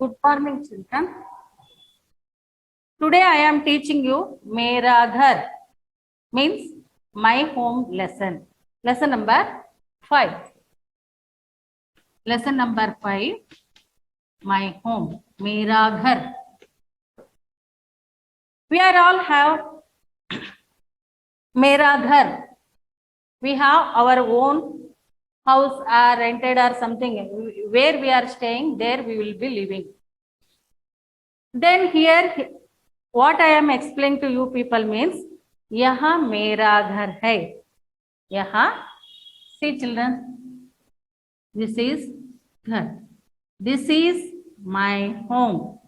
Good morning, children. Today I am teaching you Mera Ghar means my home lesson. Lesson number 5. Lesson number 5. My home. Mera Ghar. We are all have Mera Ghar. We have our own house or rented or something. Where we are staying, there we will be living. Then here what I am explaining to you people means यहाँ मेरा घर है. यहाँ see children, this is घर. This is my home.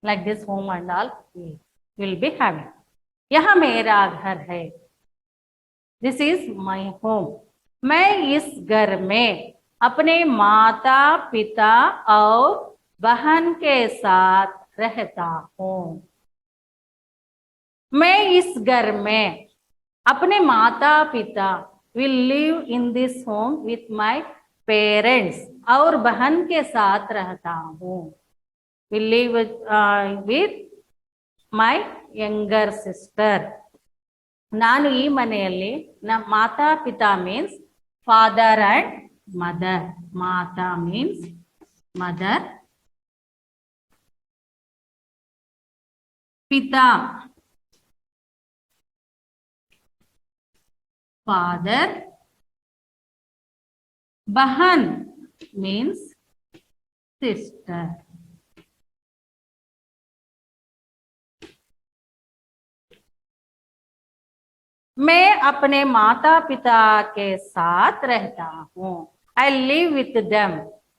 Like this home and all we will be having. यहाँ मेरा घर है. This is my home. मैं इस घर में अपने माता पिता और बहन के साथ रहता हूँ. मैं इस घर में अपने माता पिता will live in this home with my parents और बहन के साथ रहता हूँ. Will live with my younger sister. ನಾನು ಈ ಮನೆಯಲ್ಲಿ ನಮ್ಮ ಮಾತಾ ಪಿತಾ means father and mother. Mata means mother, ಪಿತಾ ಫಾದರ್, ಬಹನ್ means sister. मैं अपने माता पिता के साथ रहता हूँ. I live with them,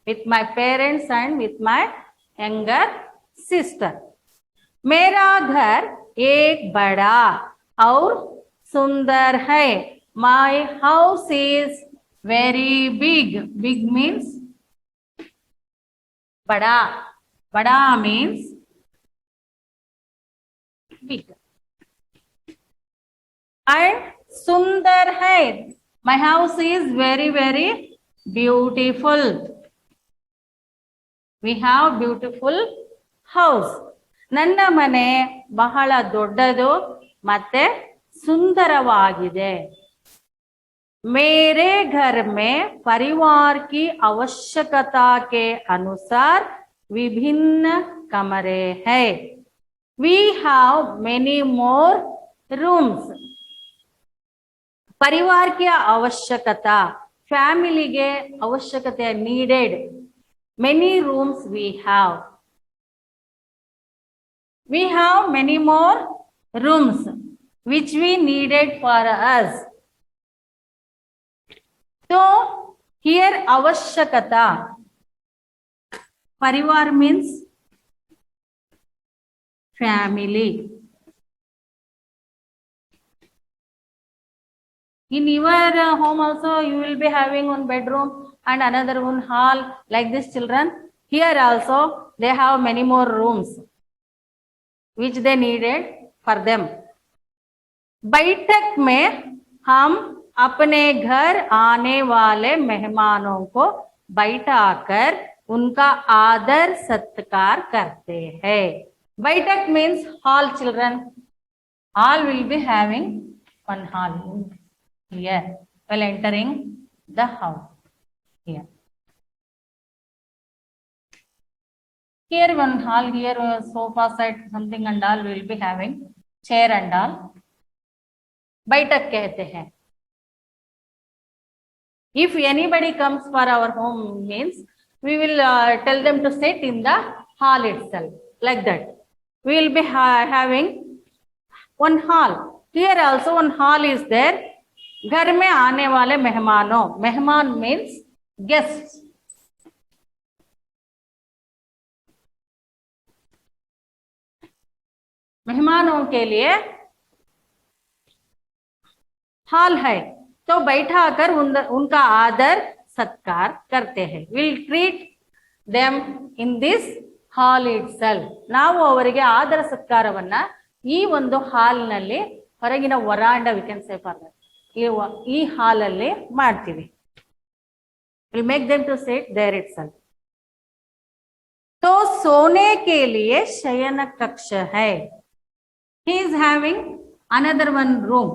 with my parents and with my younger sister. मेरा घर एक बड़ा और सुंदर है. My house is very big. Big means बड़ा. बड़ा means big. And सुंदर है. My house is very very beautiful. We have beautiful house. ನನ್ನ ಮನೆ ಬಹಳ ದೊಡ್ಡದು ಮತ್ತೆ ಸುಂದರವಾಗಿದೆ. मेरे घर में परिवार की आवश्यकता के अनुसार विभिन्न कमरे हैं. We have many more rooms. परिवार की आवश्यकता, फैमिलीಗೆ ಅವಶ್ಯಕತೆ needed. Many rooms we have. We have many more rooms which we needed for us. So here आवश्यकता, परिवार means family. In your home also you will be having one bedroom and another one hall like this children. Here also they have many more rooms which they needed for them. बैठक में हम अपने घर आने वाले मेहमानों को बैठाकर उनका आदर सत्कार करते हैं. बैठक means hall children. All will be having one hall here while entering the house. Here one hall, here sofa set something and all will be having chair and all. बैठक कहते हैं. If anybody comes for our home means we will tell them to sit in the hall itself like that. We will be having one hall. Here also one hall is there. घर में आने वाले मेहमानों, मेहमान means guests. मेहमानों के लिए hall है तो बैठा कर उनका आदर सत्कार करते हैं. We'll treat them in this hall itself. ನಾವು ಅವರಿಗೆ ಆದರ ಸತ್ಕಾರವನ್ನ ಈ ಒಂದು ಹಾಲ್ನಲ್ಲಿ, ಹೊರಗಿನ ವರಾಂಡ ವಿ ಕ್ಯಾನ್ ಸೇ ಫಾರ್ ಈ ಹಾಲಲ್ಲಿ ಮಾಡ್ತೀವಿ. Will make them to sit there itself. तो सोने के लिए शयन कक्ष है. He is having another one room.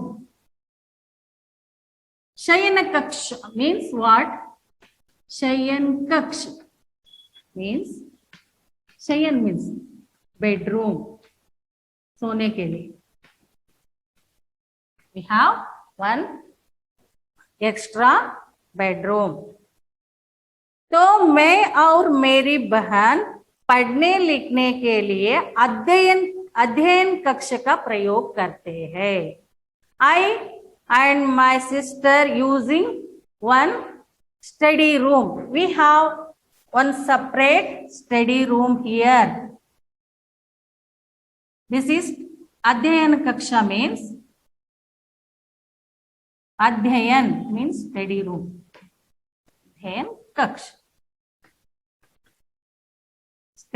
Shayan Kaksha means what? Shayan Kaksha means, Shayan means bedroom. सोने के लिए we have one extra bedroom. तो मैं और मेरी बहन पढ़ने लिखने के लिए अध्ययन कक्ष का प्रयोग करते हैं. I and my sister using one study room. We have one separate study room here. This is Adhyayan Kaksha means, Adhyayan means study room. Adhyayan Kaksha.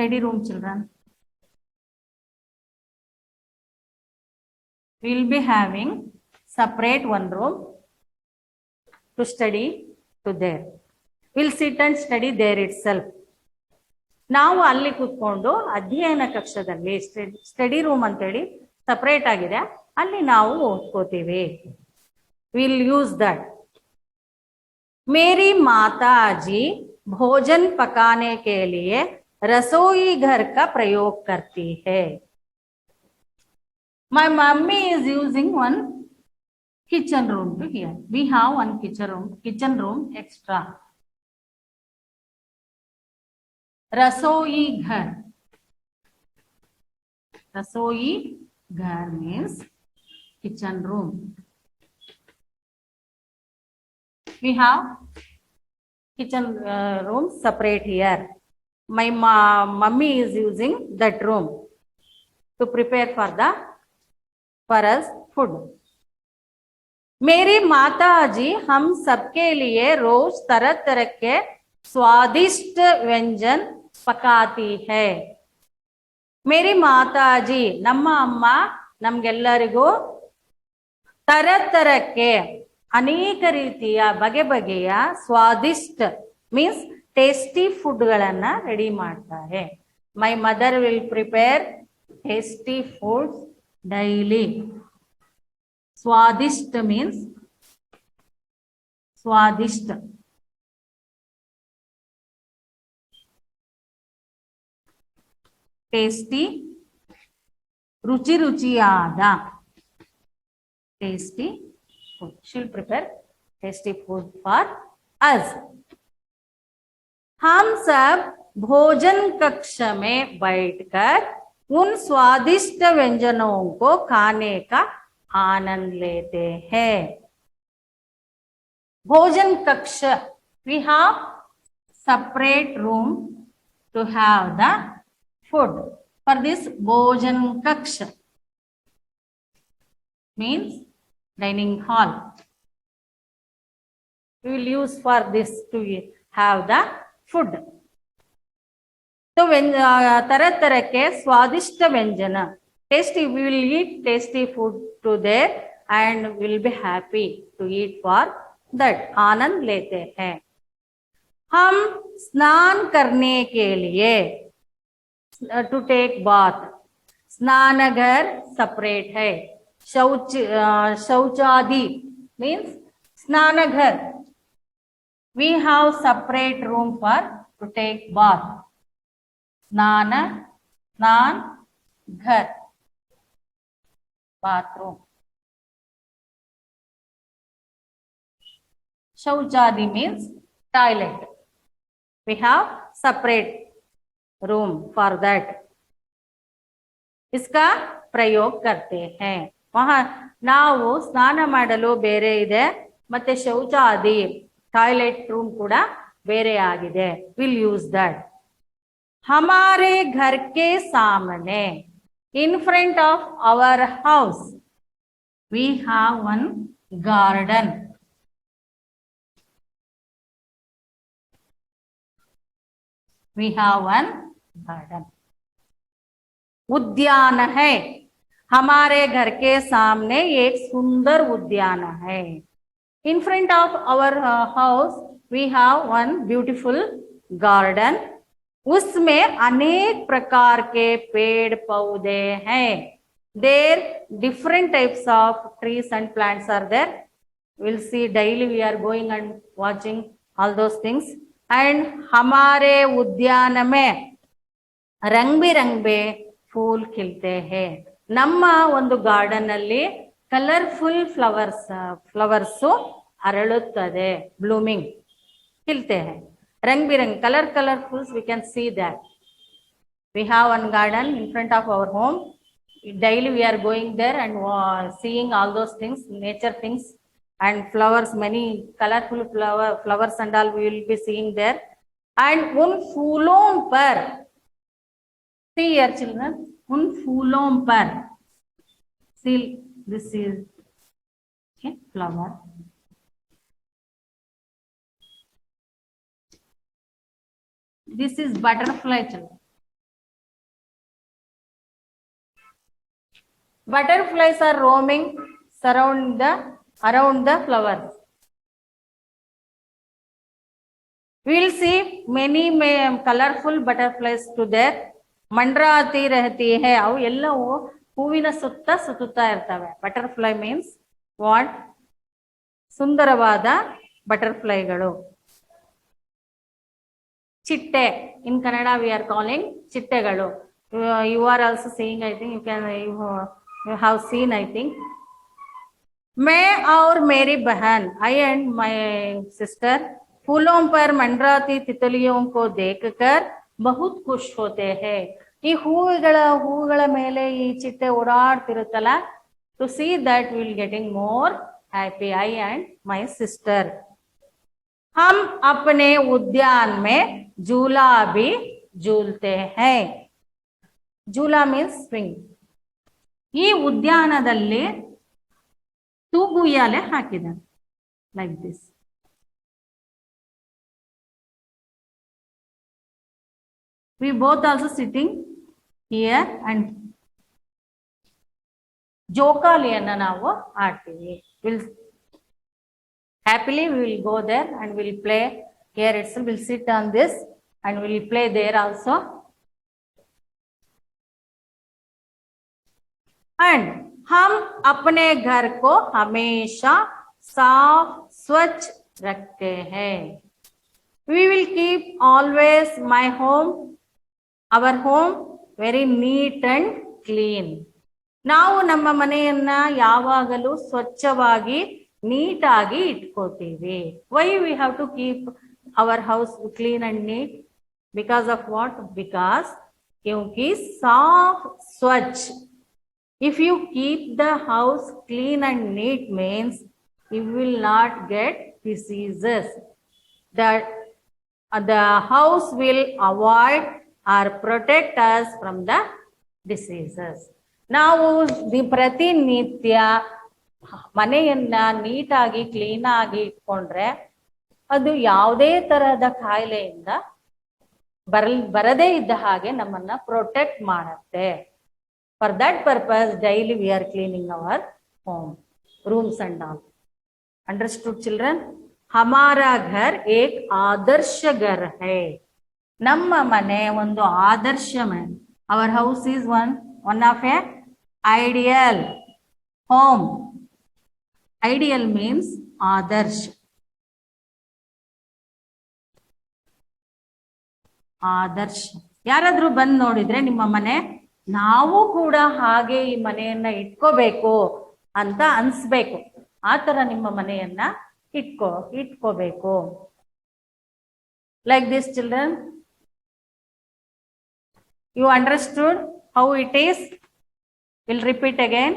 Study room, children. We will be having separate one room to study to there. We'll sit and study there itself. ನಾವು ಅಲ್ಲಿ ಕೂತ್ಕೊಂಡು ಅಧ್ಯಯನ ಕಕ್ಷದಲ್ಲಿ, study room ಅಂತೇಳಿ separate ಆಗಿದೆ, ಅಲ್ಲಿ ನಾವು ಓದ್ಕೋತೀವಿ. Will use that. मेरी माताजी भोजन पकाने के लिए रसोई घर का प्रयोग करती है. My mummy is using one kitchen room to here. We have one kitchen room extra. रसोई घर. रसोई घर means kitchen room. We have kitchen room separate here. My mummy is using that room to prepare for us food. मेरी माताजी हम सबके लिए रोज तरह तरह के स्वादिष्ट व्यंजन पकाती है. मेरी माताजी ನಮ್ಮ ಅಮ್ಮ ನಮ್ಗೆಲ್ಲರಿಗೂ ತರತರಕ್ಕೆ ಅನೇಕ ರೀತಿಯ ಬಗೆ ಬಗೆಯ ಸ್ವಾದಿಷ್ಟ ಮೀನ್ಸ್ ಟೇಸ್ಟಿ ಫುಡ್ಗಳನ್ನ ರೆಡಿ ಮಾಡ್ತಾರೆ. My mother will prepare tasty foods daily. ಸ್ವಾದಿಷ್ಟ ಮೀನ್ಸ್ ಸ್ವಾದಿಷ್ಟ. ಟೇಸ್ಟಿ ರುಚಿ ರುಚಿಯಾದ. Tasty food. She'll prepare tasty food for us. हम सब भोजन कक्ष में बैठकर उन स्वादिष्ट व्यंजनों को खाने का आनंद लेते हैं. भोजन कक्ष, we have separate room to have the food. For this भोजन कक्ष means dining hall. We will use for this to have the food. So when तरह तरह के स्वादिष्ट व्यंजन, tasty, we will eat tasty food to there and will be happy to eat for that. आनंद लेते हैं. हम स्नान करने के लिए to take bath. स्नानघर separate है. शौचादि means स्नानघर. We have separate room for to take bath. स्नान घर bathroom. शौचादि means toilet. We have separate room for that. इसका प्रयोग करते हैं. वहां ನಾವು ಸ್ನಾನ ಮಾಡಲು ಬೇರೆ ಇದೆ, ಮತ್ತೆ ಶೌಚಾದಿ ಟಾಯ್ಲೆಟ್ ರೂಮ್ ಕೂಡ ಬೇರೆ ಆಗಿದೆ. Will use that. हमारे घर के सामने in front of our house we have one garden. We have one garden. उद्यान है, हमारे घर के सामने एक सुंदर उद्यान है. In front of our house we have one beautiful garden. उसमें अनेक प्रकार के पेड़ पौधे हैं. There different types of trees and plants are there. We'll see daily we are going and watching all those things. And हमारे उद्यान में रंग बिरंगे फूल खिलते हैं. ನಮ್ಮ ಒಂದು ಗಾರ್ಡನ್ ಅಲ್ಲಿ ಕಲರ್ಫುಲ್ ಫ್ಲವರ್ಸ್ ಅರಳುತ್ತದೆ, ಬ್ಲೂಮಿಂಗ್ खिलते हैं. रंग बिरंग colour fools we can see that. We have one garden in front of our home. Daily we are going there and seeing all those things, nature things and flowers, many colorful flowers and all we will be seeing there. And उन फूलों पर, see here children, उन फूलों पर, see this is okay, flower. This is butterfly children. Butterflies are roaming around the flowers. We will see many colorful butterflies to there. ಮಂಡ್ರಾತಿ रहती है. ಅವು ಎಲ್ಲವೂ ಹೂವಿನ ಸುತ್ತ ಸುತ್ತುತ್ತಾ ಇರ್ತವೆ. Butterfly means what? ಸುಂದರವಾದ ಬಟರ್ಫ್ಲೈಗಳು. ಚಿಟ್ಟೆ, ಇನ್ ಕನ್ನಡ ವಿ ಆರ್ ಕಾಲಿಂಗ್ ಚಿಟ್ಟೆಗಳು. You are also seeing, I think you have seen, I think. मैं और मेरी बहन, I and my sister, फूलों पर मंडराती तितलियों को देखकर बहुत खुश होते हैं. ಈ ಹೂಗಳ ಮೇಲೆ ಈ ಚಿಟ್ಟೆ ಓಡಾಡ್ತಿರುತ್ತಲ್ಲ, to see that we will getting more happy, I and my sister. हम अपने उद्यान में झूला भी झूलते हैं. झूला मीन्स स्विंग. ಈ ಉದ್ಯಾನದಲ್ಲಿ ತೂಗುಯ್ಯಾಲೆ ಹಾಕಿದ್ದಾರೆ, like this. We both also sitting here and ಜೋಕಾಲಿಯನ್ನ ನಾವು ಆಡ್ತೀವಿ. Happily we will go there and we will play here itself. We'll sit on this and we will play there also. And हम अपने घर को हमेशा साफ स्वच्छ रखते हैं. We will keep always my home, our home very neat and clean. ನಾವು ನಮ್ಮ ಮನೆಯನ್ನ ಯಾವಾಗಲೂ ಸ್ವಚ್ಛವಾಗಿ ನೀಟಾಗಿ ಇಟ್ಕೋತೀವಿ. Why we have to keep our house clean and neat? Because of what? Because क्योंकि साफ स्वच्छ. If you keep the house clean and neat means you will not get diseases. That the house will avoid or protect us from the diseases. ನಾವು ಪ್ರತಿನಿತ್ಯ ಮನೆಯನ್ನ ನೀಟಾಗಿ clean ಆಗಿ ಇಟ್ಕೊಂಡ್ರೆ ಅದು ಯಾವುದೇ ತರಹದ ಕಾಯಿಲೆಯಿಂದ ಬರದೇ ಇದ್ದ ಹಾಗೆ ನಮ್ಮನ್ನ ಪ್ರೊಟೆಕ್ಟ್ ಮಾಡುತ್ತೆ. For that purpose, daily we are cleaning our home, rooms and all. Understood, children? हमारा घर एक आदर्श घर है. ನಮ್ಮ ಮನೆ ಒಂದು ಆದರ್ಶ ಮನೆ. Our house is one of a ideal home. Ideal means ಆದರ್ಶ. ಆದರ್ಶ. ಯಾರಾದ್ರೂ ಬಂದು ನೋಡಿದ್ರೆ ನಿಮ್ಮ ಮನೆ, ನಾವು ಕೂಡ ಹಾಗೆ ಈ ಮನೆಯನ್ನ ಇಟ್ಕೋಬೇಕು ಅಂತ ಅನ್ಸ್ಬೇಕು. ಆ ತರ ನಿಮ್ಮ ಮನೆಯನ್ನ ಇಟ್ಕೋಬೇಕು. Like this, children. You understood how it is? We'll repeat again.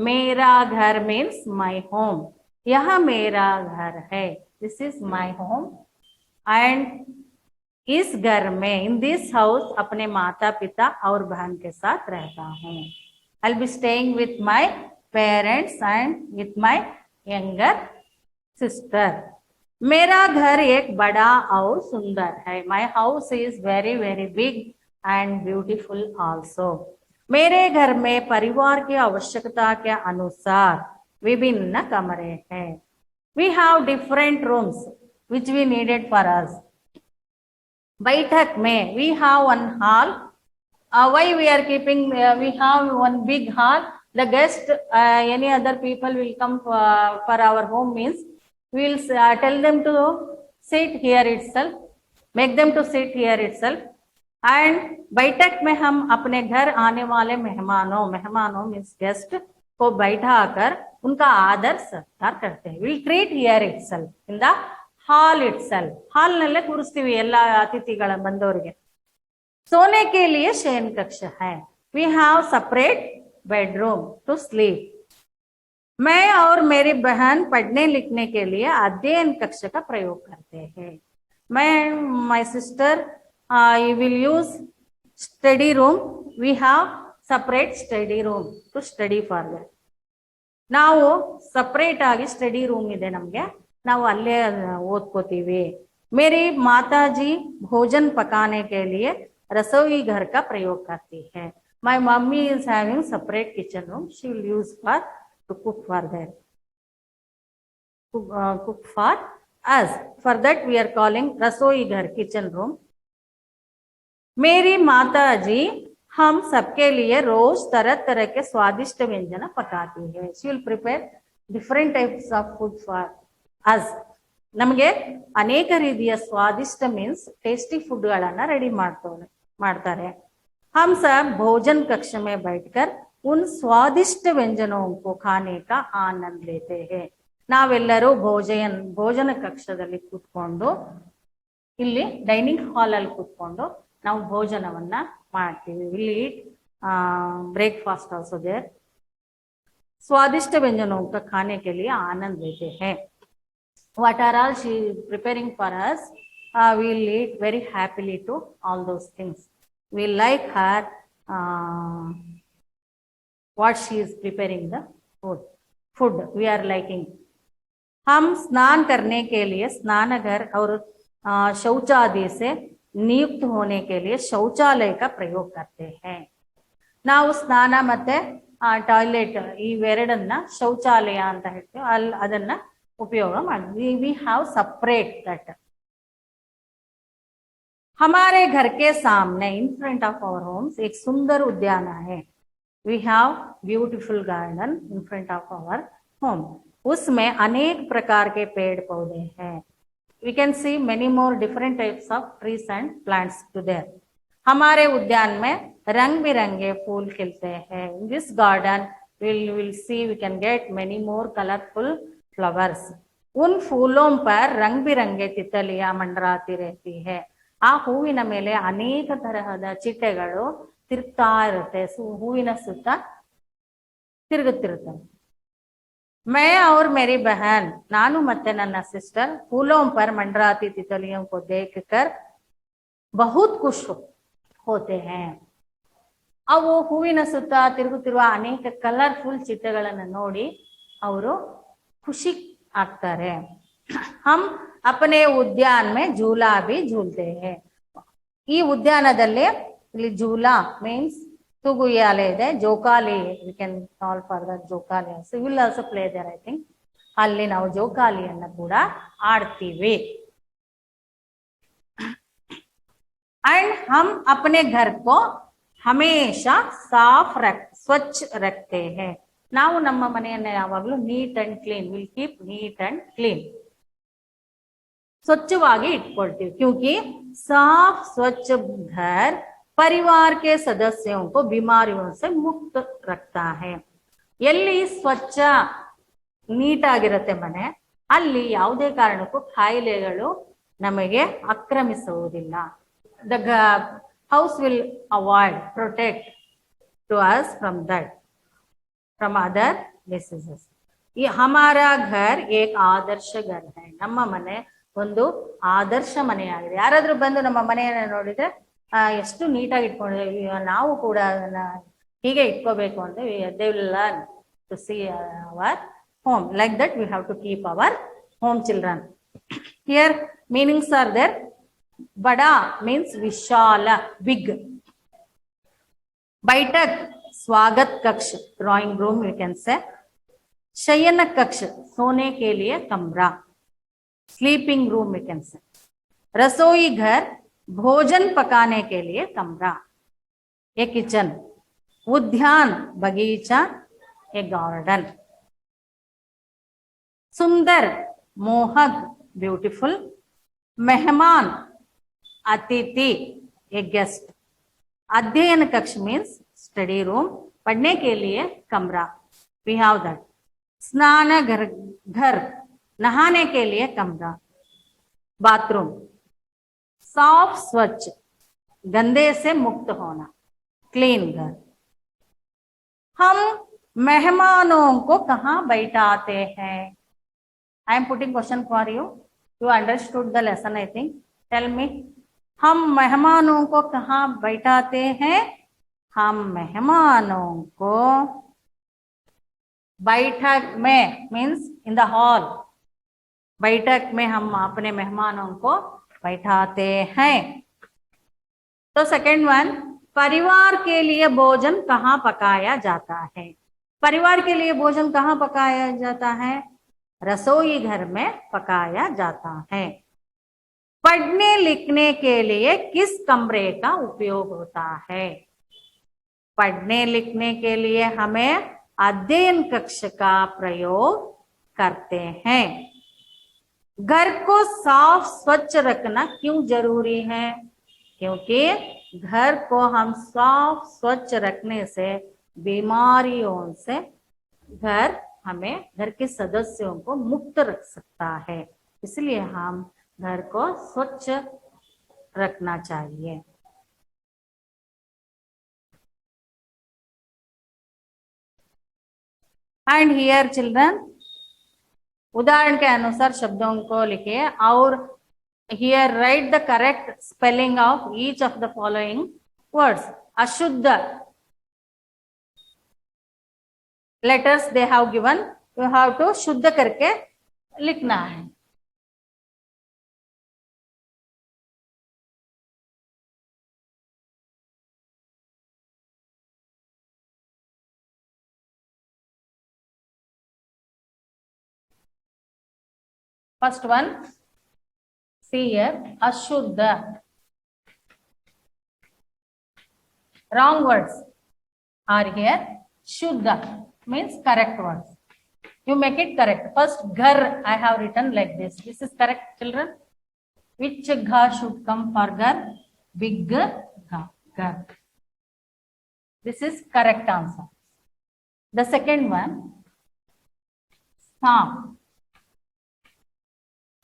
मेरा घर means my home. यह मेरा घर है. This is my home. And इस घर में, in this house, अपने माता पिता और बहन के साथ रहता हूँ. I'll be staying with my parents and with my younger sister. मेरा घर एक बड़ा और सुंदर है. My house is very very big and beautiful also. मेरे घर में परिवार की आवश्यकता के अनुसार विभिन्न कमरे हैं. We have different rooms which we needed for us. बैठक में we have one hall. Why we are keeping? We have one big hall. The guest, any other people will come for our home means we will tell them to sit here itself, make them to sit here itself. And बैठक में हम अपने घर आने वाले मेहमानों means guest को बैठाकर उनका आदर सत्कार करते हैं. Will treat here itself in the hall itself. Hall नल्ले ಕೂರಿಸ್ತೀವಿ ಎಲ್ಲ ಅತಿಥಿಗಳ ಬಂದವರಿಗೆ. सोने के लिए शयन कक्ष है. We have separate bedroom to sleep. मैं और मेरी बहन पढ़ने लिखने के लिए अध्ययन कक्ष का प्रयोग करते हैं. मैं my sister you will use study room. We have separate study room to study further. ನಾವು ಸಪರೇಟ್ ಆಗಿ ಸ್ಟಡಿ ರೂಮ್ ಇದೆ ನಮ್ಗೆ, ನಾವು ಅಲ್ಲೇ ಓದ್ಕೋತೀವಿ. मेरी माताजी भोजन पकाने के लिए रसोई घर का प्रयोग करती है. My mummy is having separate kitchen room. She will use for to cook for there. Cook for us. For that we are calling रसोई घर kitchen room. मेरी माताजी हम सबके लिए रोज तरह तरह के स्वादिष्ट व्यंजन पकाती है. She will prepare different types of food for us. ನಮಗೆ ಅನೇಕ ರೀತಿಯ ಸ್ವಾದಿಷ್ಟ ಮೀನ್ಸ್ ಟೇಸ್ಟಿ ಫುಡ್ ಗಳನ್ನ ರೆಡಿ ಮಾಡ್ತಾರೆ. हम सब भोजन कक्ष में बैठकर उन स्वादिष्ट व्यंजनों को खाने का आनंद लेते हैं. ನಾವೆಲ್ಲರೂ ಭೋಜನ ಕಕ್ಷದಲ್ಲಿ ಕೂತ್ಕೊಂಡು ಇಲ್ಲಿ ಡೈನಿಂಗ್ ಹಾಲ್ ಅಲ್ಲಿ ಕೂತ್ಕೊಂಡು ನಾವು ಭೋಜನವನ್ನ ಮಾಡ್ತೀವಿ. ಇಲ್ಲಿ ब्रेकफास्ट आल्सो देयर. स्वादिष्ट व्यंजनों का खाने के लिए आनंद लेते हैं. What are all she is preparing for us? We will eat very happily to all those things. We like her what she is preparing the food. We are liking. हम स्नान करने के लिए स्नानघर और शौचालय से नियुक्त होने के लिए शौचालय का प्रयोग करते हैं. ನಾವು ಸ್ನಾನ ಮತ್ತೆ ಟಾಯ್ಲೆಟ್ ಇವೆರಡನ್ನ ಶೌಚಾಲಯ ಅಂತ ಹೇಳ್ತೀವಿ, ಅದನ್ನ उपयोग ಮಾಡ್ತೀವಿ. We have separate that. हमारे घर के सामने in front of our homes एक सुंदर उद्यान है. We have beautiful garden in front of our home. उसमें अनेक प्रकार के पेड़ पौधे हैं. We can see many more different types of trees and plants to there. हमारे उद्यान में रंग बिरंगे फूल खिलते हैं. In this garden we'll see we can get many more colorful flowers. उन फूलों पर रंग बिरंगे तितलियां मंडराती रहती है. ಆ ಹೂವಿನ ಮೇಲೆ ಅನೇಕ ತರಹದ ಚಿಟ್ಟೆಗಳು ತಿರುಗ್ತಾ ಇರುತ್ತೆ. ಹೂವಿನ ಸುತ್ತ ತಿರುಗುತ್ತಿರುತ್ತವೆ. मैं और मेरी बहन नानू मत्ते नन्ना सिस्टर फूलों पर मंडराती तितलियों को देखकर बहुत खुश होते हैं. ಅವು ಹೂವಿನ ಸುತ್ತ ತಿರುಗುತ್ತಿರುವ ಅನೇಕ ಕಲರ್ಫುಲ್ ಚಿಟ್ಟೆಗಳನ್ನ ನೋಡಿ ಅವರು ಖುಷಿ ಆಗ್ತಾರೆ. हम अपने उद्यान में झूला भी झूलते हैं. ಈ ಉದ್ಯಾನದಲ್ಲಿ ಇಲ್ಲಿ झूला ಮೀನ್ಸ್ ತೂಗುಯ್ಯಾಲೆ ಇದೆ, ಜೋಕಾಲಿ we can call for that ಜೋಕಾಲಿ. So will also play there. I think ಅಲ್ಲಿ ನಾವು ಜೋಕಾಲಿಯನ್ನ ಕೂಡ ಆಡ್ತೀವಿ. एंड हम अपने घर को हमेशा स्वच्छ रखते हैं. ನಾವು ನಮ್ಮ ಮನೆಯನ್ನ ಯಾವಾಗಲೂ neat and clean. Will keep neat and clean. ಸ್ವಚ್ಛವಾಗಿ ಇಟ್ಕೊಳ್ತೀವಿ. क्योंकि साफ स्वच्छ घर परिवार के सदस्यों को बीमारियों से मुक्त रखता है. ಎಲ್ಲಿ ಸ್ವಚ್ಛ ನೀಟ್ ಆಗಿರುತ್ತೆ ಮನೆ, ಅಲ್ಲಿ ಯಾವುದೇ ಕಾರಣಕ್ಕೂ ಕಾಯಿಲೆಗಳು ನಮಗೆ ಆಕ್ರಮಿಸುವುದಿಲ್ಲ. The house will avoid, protect to us from that, from other diseases. ये हमारा घर एक आदर्श घर है. ನಮ್ಮ ಮನೆ ಒಂದು ಆದರ್ಶ ಮನೆಯಾಗಿದೆ. ಯಾರಾದ್ರೂ ಬಂದು ನಮ್ಮ ಮನೆಯನ್ನ ನೋಡಿದ್ರೆ ಎಷ್ಟು ನೀಟಾಗಿ ಇಟ್ಕೊಂಡಿದ್ದೀವಿ, ನಾವು ಕೂಡ ಅದನ್ನ ಹೀಗೆ ಇಟ್ಕೋಬೇಕು ಅಂತ they will learn to see our home. Like that we have to keep our home, children. Here meanings are there. Bada means vishala, big. बैठक स्वागत कक्ष drawing room you can say. शयन कक्ष सोने के लिए कमरा sleeping room you can say. रसोई घर भोजन पकाने के लिए कमरा ये किचन. उद्यान बगीचा ये गार्डन. सुंदर मोहक ब्यूटीफुल. मेहमान अतिथि ए गेस्ट. अध्ययन कक्ष मीन्स स्टडी रूम पढ़ने के लिए कमरा वी हैव दैट. स्नान घर नहाने के लिए कमरा बाथरूम. साफ स्वच्छ गंदे से मुक्त होना क्लीन घर. हम मेहमानों को कहाँ बैठाते हैं. I am putting question for you. You understood the lesson I think. Tell me. हम मेहमानों को कहाँ बैठाते हैं. हम मेहमानों को बैठक में मीन्स इन द हॉल. बैठक में हम अपने मेहमानों को बैठाते हैं. तो सेकंड वन, परिवार के लिए भोजन कहाँ पकाया जाता है. परिवार के लिए भोजन कहाँ पकाया जाता है. रसोई घर में पकाया जाता है. पढ़ने लिखने के लिए किस कमरे का उपयोग होता है. पढ़ने लिखने के लिए हमें अध्ययन कक्ष का प्रयोग करते हैं. घर को साफ स्वच्छ रखना क्यों जरूरी है. क्योंकि घर को हम साफ स्वच्छ रखने से बीमारियों से हमें घर के सदस्यों को मुक्त रख सकता है. इसलिए हम घर को स्वच्छ रखना चाहिए. एंड हियर चिल्ड्रन उदाहरण के अनुसार शब्दों को लिखिए और here write the correct spelling of each of the following words. अशुद्ध letters they have given, you have to शुद्ध करके लिखना है. First one, see here, ashuddha. Wrong words are here. Shuddha means correct words. You make it correct. First, ghar I have written like this. This is correct, children. Which gha should come for ghar? Big gha. Ghar. This is correct answer. The second one, saaf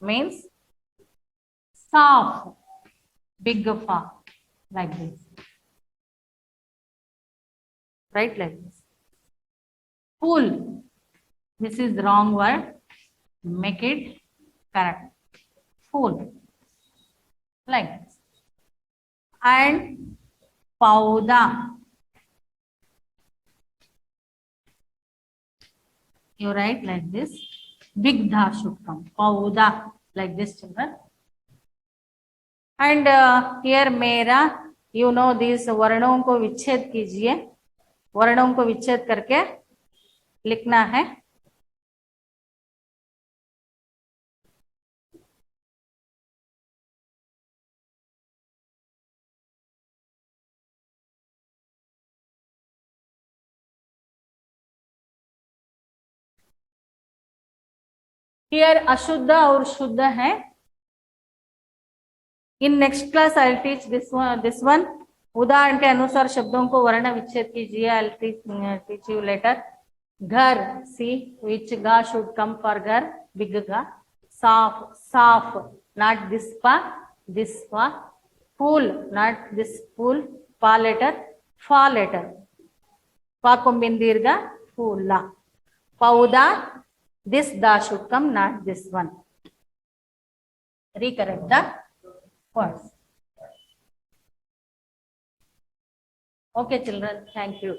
means saaf, big fa, like this. Right, like this. Full, this is wrong word. Make it correct. Full, like this. And pauda, you write like this. Big dha should come. Pauda, like this, children. And here मेरा, you know these वर्णों को विच्छेद कीजिए. वर्णों को विच्छेद करके लिखना है. Here अशुद्ध और शुद्ध है. In next class I'll teach this one. उदाहरण के अनुसार शब्दों को वर्ण विच्छेद कीजिए. I'll teach you later. घर, see which ga should come for घर. Big ga. साफ, साफ, not this pa, this pa. Pool, not this pool. Pa letter, fa letter. Pa कोंबिन दीर्घ, फूला. पौधा, this da should come, not this one. Recorrect the words. Okay, children, thank you.